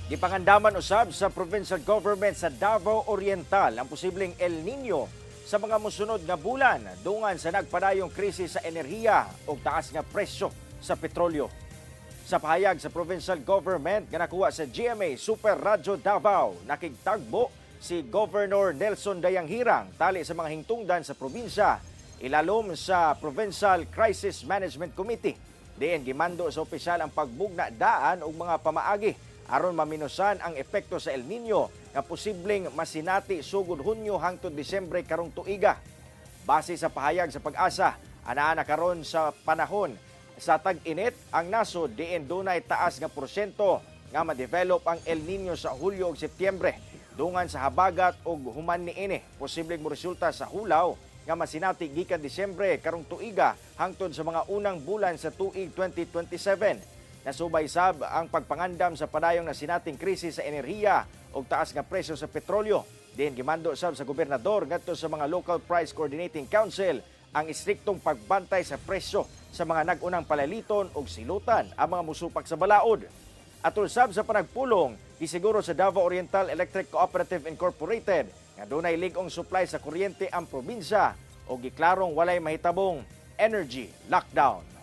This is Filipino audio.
Gipangandaman usab sa provincial government sa Davao Oriental ang posibleng El Niño sa mga musunod nga bulan dungan sa nagpadayong krisis sa enerhiya o taas nga presyo sa petrolyo. Sa pahayag sa provincial government nga nakuha sa GMA Super Radyo Davao, nakigtagbo si Governor Nelson Dayanghirang tali sa mga hingtungdan sa probinsya, ilalom sa Provincial Crisis Management Committee. Diin gimando sa opisyal ang pagbugna daan og mga pamaagi aron maminusan ang epekto sa El Niño nga posibleng masinati sugod Hunyo hangtod Disyembre karong tuiga. Base sa pahayag sa Pag-asa, anaa na karon sa panahon sa tag-init ang nasod diin dunay taas nga porsyento nga ma-develop ang El Niño sa Hulyo ug Setyembre. Dungan sa habagat ug human niini posibleng moresulta sa hulaw nga masinati gikan Disyembre karong tuiga hangtod sa mga unang bulan sa tuig 2027. Nasubay sab ang pagpangandam sa padayong nasinating krisis sa enerhiya o taas nga presyo sa petrolyo. Diin gimando sab sa gobernador ngadto sa mga Local Price Coordinating Council ang istriktong pagbantay sa presyo sa mga nag-unang palaliton o silutan ang mga musupak sa balaod. Atol sab sa panagpulong, gisiguro sa Davao Oriental Electric Cooperative Incorporated nga dunay lig-ong supply sa kuryente ang probinsya o giklarong walay mahitabong energy lockdown.